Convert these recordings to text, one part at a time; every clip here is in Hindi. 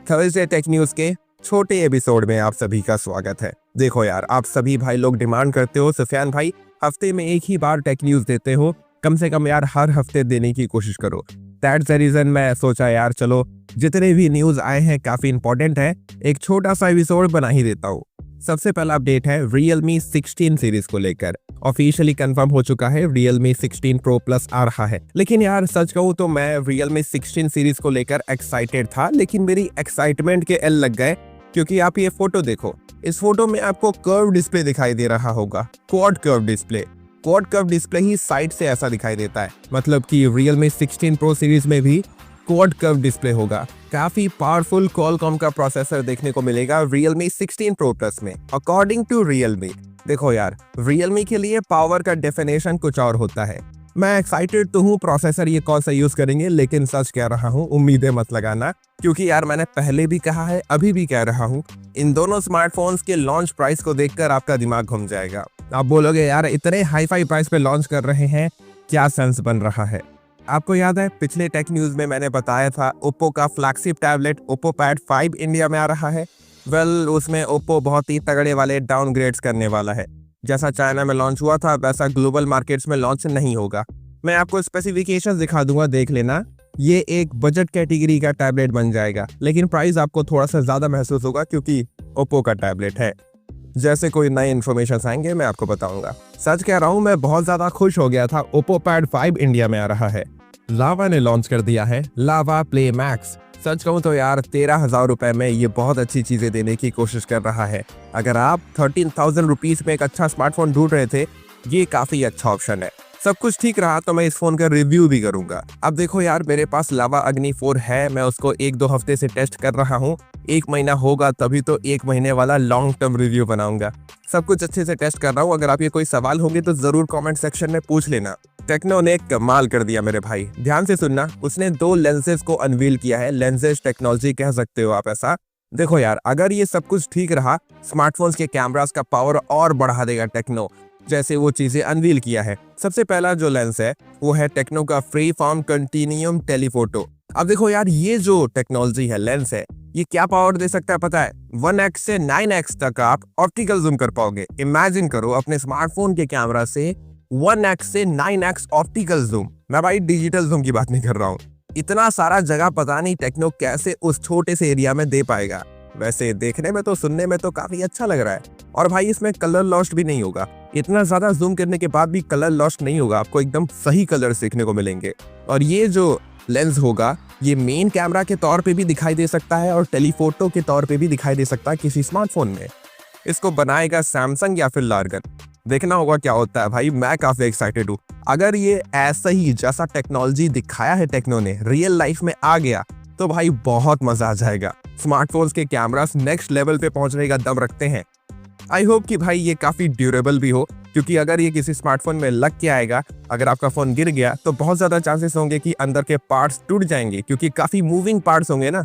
थर्सडे टेक न्यूज के छोटे एपिसोड में आप सभी का स्वागत है। देखो यार, आप सभी भाई लोग डिमांड करते हो सुफियान भाई हफ्ते में एक ही बार टेक न्यूज देते हो, कम से कम यार हर हफ्ते देने की कोशिश करो। दैट्स द रीजन मैं सोचा यार चलो जितने भी न्यूज आए हैं काफी इंपॉर्टेंट है, एक छोटा सा एपिसोड बना ही देता हूँ। सबसे पहला अपडेट है Realme 16 सीरीज को लेकर। ऑफिशियली कंफर्म हो चुका है Realme 16 Pro Plus आ रहा है। लेकिन यार सच कहूँ तो मैं Realme 16 सीरीज को लेकर एक्साइटेड था, लेकिन मेरी एक्साइटमेंट के एल लग गए क्योंकि आप ये फोटो देखो। इस फोटो में आपको कर्व डिस्प्ले दिखाई दे रहा होगा, quad curve display. Quad curve display ही साइड से ऐसा दिखाई देता है, मतलब कि Realme 16 Pro सीरीज में भी क्वाड कर्व डिस्प्ले होगा। काफी पावरफुल Qualcomm का प्रोसेसर देखने को मिलेगा Realme 16 Pro Plus में, अकॉर्डिंग टू Realme। देखो यार, Realme के लिए पावर का डेफिनेशन कुछ और होता है। मैं एक्साइटेड तो हूँ प्रोसेसर ये कौन सा यूज करेंगे, लेकिन सच कह रहा हूँ उम्मीदें मत लगाना, क्योंकि यार मैंने पहले भी कहा है, अभी भी कह रहा हूँ, इन दोनों स्मार्टफोन्स के लॉन्च प्राइस को देखकर आपका दिमाग घूम जाएगा। आप बोलोगे यार इतने हाई फाई प्राइस पे लॉन्च कर रहे हैं, क्या सेंस बन रहा है। आपको याद है पिछले टेक न्यूज में मैंने बताया था ओप्पो का flagship tablet Oppo pad 5 India में आ रहा है। उसमें ओप्पो बहुत ही तगड़े वाले डाउनग्रेड्स करने वाला है। जैसा चाइना में लॉन्च हुआ था वैसा ग्लोबल मार्केट्स में लॉन्च नहीं होगा। मैं आपको स्पेसिफिकेशंस दिखा दूंगा, देख लेना। ये एक बजट कैटेगरी का टैबलेट बन जाएगा, लेकिन प्राइस आपको थोड़ा सा ज्यादा महसूस होगा क्योंकि ओप्पो का टैबलेट है। जैसे कोई नए इन्फॉर्मेशन आएंगे मैं आपको बताऊंगा। सच कह रहा हूं, मैं बहुत ज्यादा खुश हो गया था। ओप्पो पैड 5 इंडिया में आ रहा है। लावा ने लॉन्च कर दिया है लावा प्ले मैक्स। सच कहूं तो यार 13,000 रुपए में ये बहुत अच्छी चीजें देने की कोशिश कर रहा है। अगर आप 13,000 रुपीज में एक अच्छा स्मार्टफोन ढूंढ रहे थे, ये काफी अच्छा ऑप्शन है। सब कुछ ठीक रहा तो मैं इस फोन का रिव्यू भी करूंगा। अब देखो यार, मेरे पास लावा अग्नि 4 है, मैं उसको 1-2 हफ्ते से टेस्ट कर रहा हूँ। 1 महीना होगा तभी तो 1 महीने वाला लॉन्ग टर्म रिव्यू बनाऊंगा। सब कुछ अच्छे से टेस्ट कर रहा हूँ। अगर आप ये कोई सवाल होंगे तो जरूर कमेंट सेक्शन में पूछ लेना। टेक्नो ने कमाल कर दिया मेरे भाई, ध्यान से सुनना। उसने 2 लेंसेज को अनवील किया है, लेंसेज टेक्नोलॉजी कह सकते हो आप ऐसा। देखो यार, अगर ये सब कुछ ठीक रहा, स्मार्टफोन्स के कैमरास का पावर और बढ़ा देगा टेक्नो, जैसे वो चीजें अनवील किया है। सबसे पहला जो लेंस है वो है टेक्नो का फ्री फॉर्म कंटिन्यूम टेलीफोटो। अब देखो यार, ये जो टेक्नोलॉजी है, लेंस है, ये क्या पावर दे सकता है पता है? 1x से 9x तक आप ऑप्टिकल जूम कर पाओगे। इमेजिन करो अपने स्मार्टफोन के कैमरा से 1x से 9x ऑप्टिकल जूम। मैं भाई डिजिटल जूम की बात नहीं कर रहा हूँ। इतना सारा जगह पता नहीं टेक्नो कैसे उस छोटे से एरिया में दे पाएगा। वैसे देखने में तो, सुनने में तो काफी अच्छा लग रहा है। और भाई इसमें कलर लॉस्ट भी नहीं होगा। इतना ज्यादा जूम करने के बाद भी कलर लॉस्ट नहीं होगा, आपको एकदम सही कलर देखने को मिलेंगे। और ये जो लेंस होगा ये मेन कैमरा के तौर पे भी दिखाई दे सकता है और टेलीफोटो के तौर पे भी दिखाई दे सकता है किसी स्मार्टफोन में। इसको बनाएगा सैमसंग या फिर लार्गन। देखना होगा क्या होता है भाई, मैं काफी एक्साइटेड हूँ। अगर ये ऐसा ही जैसा टेक्नोलॉजी दिखाया है टेक्नो ने रियल लाइफ में आ गया तो भाई बहुत मजा आ जाएगा। स्मार्टफोन्स के कैमरास नेक्स्ट लेवल पे पहुंचने का दम रखते हैं। आई होप कि भाई ये काफी ड्यूरेबल भी हो, क्योंकि अगर ये किसी स्मार्टफोन में लग के आएगा, अगर आपका फोन गिर गया तो बहुत ज्यादा चांसेस होंगे कि अंदर के पार्ट्स टूट जाएंगे, क्योंकि काफी मूविंग पार्ट्स होंगे ना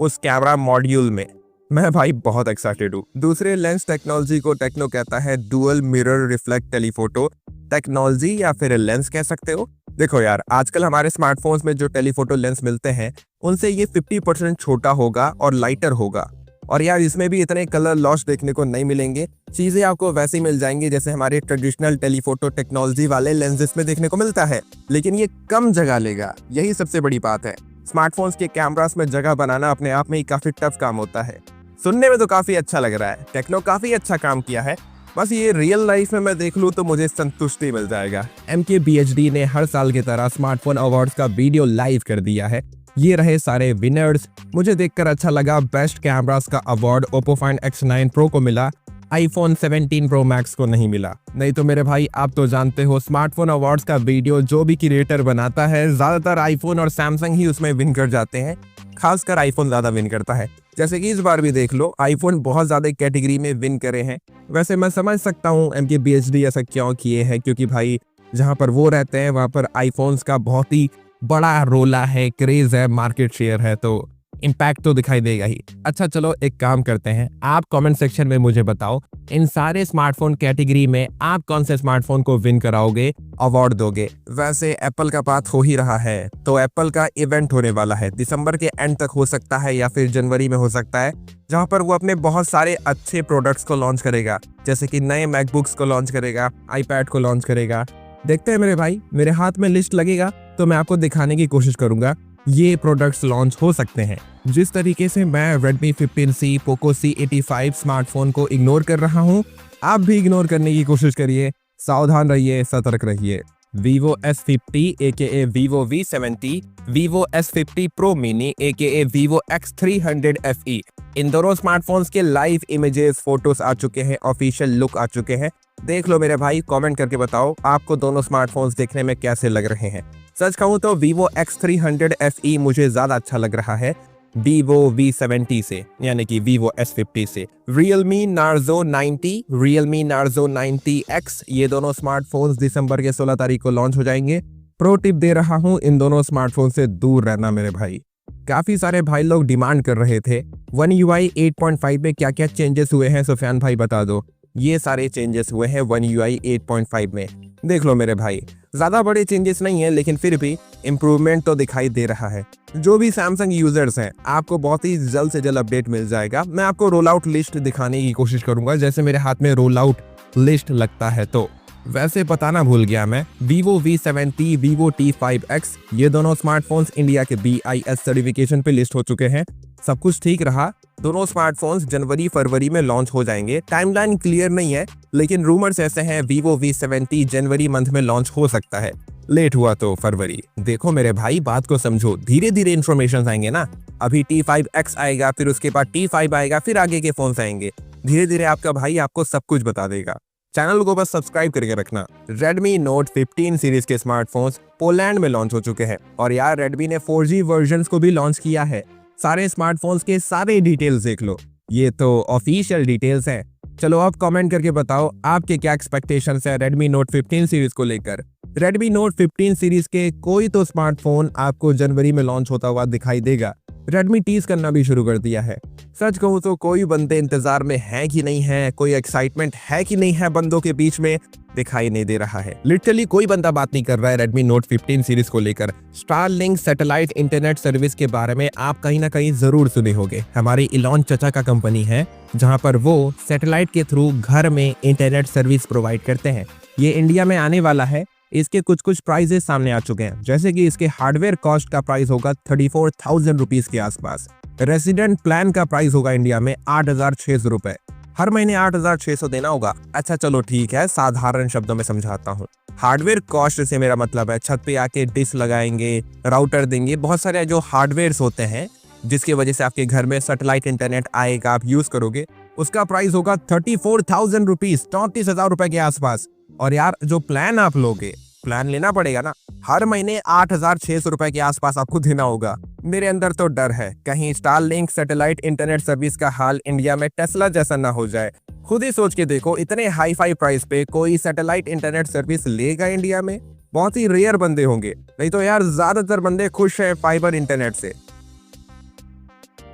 उस कैमरा मॉड्यूल में। मैं भाई बहुत एक्साइटेड हूँ। दूसरे लेंस टेक्नोलॉजी को टेक्नो कहता है dual mirror reflect telephoto technology, या फिर लेंस कह सकते हो। देखो यार, आजकल हमारे स्मार्टफोन्स में जो टेलीफोटो लेंस मिलते हैं उनसे ये 50% छोटा होगा और लाइटर होगा। और यार इसमें भी इतने कलर लॉस देखने को नहीं मिलेंगे। चीजें आपको वैसे ही मिल जाएंगी जैसे हमारे ट्रेडिशनल टेलीफोटो टेक्नोलॉजी वाले लेंसेज में देखने को मिलता है, लेकिन ये कम जगह लेगा। यही सबसे बड़ी बात है। स्मार्टफोन्स के कैमरास में जगह बनाना अपने आप में ही काफी टफ काम होता है। सुनने में तो काफी अच्छा लग रहा है, टेक्नो काफी अच्छा काम किया है। बस ये रियल लाइफ में मैं देख लूं तो मुझे संतुष्टि मिल जाएगा। MKBHD ने हर साल की तरह स्मार्टफोन अवार्ड्स का वीडियो लाइव कर दिया है। ये रहे सारे विनर्स। मुझे देखकर अच्छा लगा। बेस्ट कैमरास का award Oppo Find X9 Pro को मिला, iPhone 17 Pro Max को नहीं मिला। नहीं तो मेरे भाई आप तो जानते हो स्मार्टफोन अवार्ड्स का वीडियो जो भी क्रिएटर बनाता है ज्यादातर आईफोन और सैमसंग ही उसमें विन कर जाते हैं। खासकर आईफोन ज्यादा विन करता है, जैसे कि इस बार भी देख लो आईफोन बहुत ज्यादा कैटेगरी में विन करे हैं। वैसे मैं समझ सकता हूँ MKBHD ऐसा क्यों किए हैं, क्योंकि भाई जहाँ पर वो रहते हैं वहाँ पर आईफोन्स का बहुत ही बड़ा रोला है, क्रेज है, मार्केट शेयर है, तो इम्पैक्ट तो दिखाई देगा ही। अच्छा चलो एक काम करते हैं, आप कमेंट सेक्शन में मुझे बताओ इन सारे स्मार्टफोन कैटेगरी में आप कौन से स्मार्टफोन को विन कराओगे, अवार्ड दोगे। वैसे एप्पल का बात हो ही रहा है तो एप्पल का इवेंट होने वाला है, दिसंबर के एंड तक हो सकता है या फिर जनवरी में हो सकता है, जहां पर वो अपने बहुत सारे अच्छे प्रोडक्ट्स को लॉन्च करेगा, जैसे कि नए मैकबुक्स को लॉन्च करेगा, आईपैड को लॉन्च करेगा। देखते हैं मेरे भाई, मेरे हाथ में लिस्ट लगेगा तो मैं आपको दिखाने की कोशिश करूंगा ये प्रोडक्ट्स लॉन्च हो सकते हैं। जिस तरीके से मैं Redmi 15C, Poco C85 smartphone को इग्नोर कर रहा हूं, आप भी इग्नोर करने की कोशिश करिए। सावधान रहिए, सतर्क रहिए। Vivo S50 aka Vivo V70, Vivo S50 Pro Mini aka Vivo X300 FE, इन दोनों स्मार्टफोन्स के लाइव इमेजेस, फोटोज आ चुके हैं, ऑफिशियल लुक आ चुके हैं। देख लो मेरे भाई, कमेंट करके बताओ आपको दोनों स्मार्टफोन्स देखने में कैसे लग रहे हैं। सच कहूँ तो Vivo X300 FE मुझे ज्यादा अच्छा लग रहा है Vivo V70 से, यानी कि Vivo S50 से। Realme Narzo 90, Realme Narzo 90X, ये दोनों स्मार्टफोन्स दिसंबर के 16 तारीख को लॉन्च हो जाएंगे। प्रो टिप दे रहा हूँ, इन दोनों स्मार्टफोन से दूर रहना मेरे भाई। काफी सारे भाई लोग डिमांड कर रहे थे One UI 8.5 में क्या क्या चेंजेस हुए हैं, सुफियान भाई बता दो। ये सारे चेंजेस हुए हैं One UI 8.5 में। देख लो मेरे भाई, ज्यादा बड़े चेंजेस नहीं है लेकिन फिर भी इम्प्रूवमेंट तो दिखाई दे रहा है। जो भी सैमसंग यूजर्स हैं, आपको बहुत ही जल्द से जल्द अपडेट मिल जाएगा। मैं आपको रोल आउट लिस्ट दिखाने की कोशिश करूंगा, जैसे मेरे हाथ में रोल आउट लिस्ट लगता है। तो वैसे बताना भूल गया मैं, Vivo V70, Vivo T5X, ये दोनों स्मार्टफोन्स इंडिया के BIS सर्टिफिकेशन पे लिस्ट हो चुके हैं। सब कुछ ठीक रहा, दोनों स्मार्टफोन्स जनवरी फरवरी में लॉन्च हो जाएंगे। टाइमलाइन क्लियर नहीं है लेकिन रूमर्स ऐसे हैं Vivo V70 जनवरी मंथ में लॉन्च हो सकता है, लेट हुआ तो फरवरी। देखो मेरे भाई, बात को समझो, धीरे धीरे इन्फॉर्मेशन आएंगे ना। अभी T5X आएगा, फिर उसके बाद T5 आएगा, फिर आगे के फोन आएंगे। धीरे धीरे आपका भाई आपको सब कुछ बता देगा। चैनल को बस सब्सक्राइब करके रखना। Redmi Note 15 सीरीज के स्मार्टफोन्स पोलैंड में लॉन्च हो चुके हैं और यार Redmi ने 4G वर्जन्स को भी लॉन्च किया है। सारे स्मार्टफोन्स के सारे डिटेल्स देख लो, ये तो ऑफिशियल डिटेल्स हैं। चलो अब कमेंट करके बताओ आपके क्या एक्सपेक्टेशंस है Redmi Note 15 सीरीज को लेकर। Redmi Note 15 सीरीज के कोई तो स्मार्टफोन आपको जनवरी में लॉन्च होता हुआ दिखाई देगा। Redmi टीज करना भी शुरू कर दिया है। सच कहूँ तो कोई बंदे इंतजार में है कि नहीं है, कोई एक्साइटमेंट है कि नहीं है बंदों के बीच में, दिखाई नहीं दे रहा है। लिटरली कोई बंदा बात नहीं कर रहा है Redmi Note 15 सीरीज को लेकर। स्टारलिंक सैटेलाइट इंटरनेट सर्विस के बारे में आप कहीं ना कहीं जरूर सुने होंगे। हमारी इलॉन चचा का कंपनी है, जहां पर वो सैटेलाइट के थ्रू घर में इंटरनेट सर्विस प्रोवाइड करते हैं। ये इंडिया में आने वाला है। इसके कुछ प्राइजेस सामने आ चुके हैं, जैसे कि इसके हार्डवेयर कॉस्ट का प्राइस होगा 34,000 रुपीज के आसपास। रेसिडेंट प्लान का प्राइस होगा इंडिया में 8,600 रुपए। हर महीने 8,600 देना होगा। अच्छा चलो ठीक है, साधारण शब्दों में समझाता हूँ। हार्डवेयर कॉस्ट से मेरा मतलब है छत पे आके डिश लगाएंगे, राउटर देंगे, बहुत सारे जो हार्डवेयर होते हैं जिसकी वजह से आपके घर में सैटेलाइट इंटरनेट आएगा, आप यूज करोगे, उसका प्राइस होगा 34,000 रुपीज, 34,000 रुपए के आसपास। और यार जो प्लान आप लोगे, प्लान लेना पड़ेगा ना, हर महीने 8,600 रुपए के आसपास आपको देना होगा। मेरे अंदर तो डर है कहीं स्टारलिंक सैटेलाइट इंटरनेट सर्विस का हाल इंडिया में टेस्ला जैसा ना हो जाए। खुद ही सोच के देखो, इतने हाई फाई प्राइस पे कोई सैटेलाइट इंटरनेट सर्विस लेगा इंडिया में? बहुत ही रेयर बंदे होंगे, नहीं तो यार ज्यादातर बंदे खुश हैं फाइबर इंटरनेट से।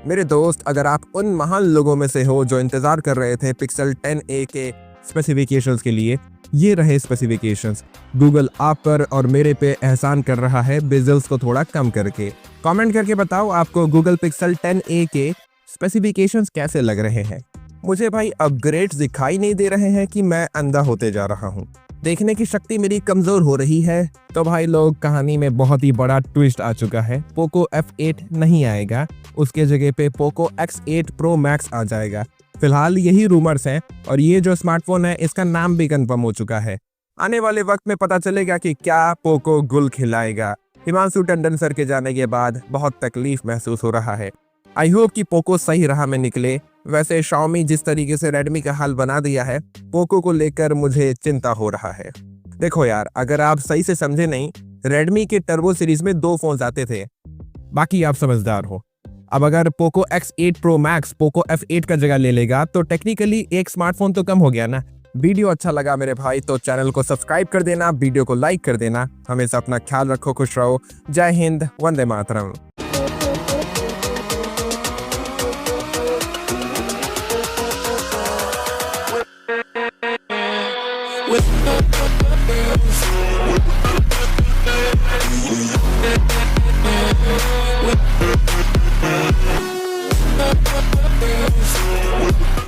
मेरे दोस्त, अगर आप उन महान लोगों में से हो जो इंतजार कर रहे थे Pixel 10a के स्पेसिफिकेशंस के लिए, ये रहे स्पेसिफिकेशंस। गूगल आप पर और मेरे पे एहसान कर रहा है बेजल्स को थोड़ा कम करके। कमेंट करके बताओ आपको गूगल Pixel 10a के स्पेसिफिकेशंस कैसे लग रहे हैं। मुझे भाई अपग्रेड्स दिखाई नहीं दे रहे हैं कि मैं अंधा होते जा रहा हूँ, देखने की शक्ति मेरी कमजोर हो रही है। तो भाई लोग, कहानी में बहुत ही बड़ा ट्विस्ट आ चुका है। Poco F8 नहीं आएगा, उसके जगह पे Poco X8 Pro Max आ जाएगा। फिलहाल यही रूमर्स हैं और ये जो स्मार्टफोन है इसका नाम भी कंफर्म हो चुका है। आने वाले वक्त में पता चलेगा कि क्या पोको गुल खिलाएगा। हिमांशु टंडन सर के जाने के बाद बहुत तकलीफ महसूस हो रहा है। आई होप कि पोको सही राह में निकले। वैसे Xiaomi जिस तरीके से Redmi का हाल बना दिया है, पोको को लेकर मुझे चिंता हो रहा है। देखो यार, अगर आप सही से समझे नहीं, Redmi के टर्बो सीरीज में 2 फोन आते थे, बाकी आप समझदार हो। अब अगर Poco X8 Pro Max Poco F8 का जगह ले लेगा तो टेक्निकली एक स्मार्टफोन तो कम हो गया ना। वीडियो अच्छा लगा मेरे भाई तो चैनल को सब्सक्राइब कर देना, वीडियो को लाइक कर देना। हमेशा अपना ख्याल रखो, खुश रहो। जय हिंद, वंदे मातरम।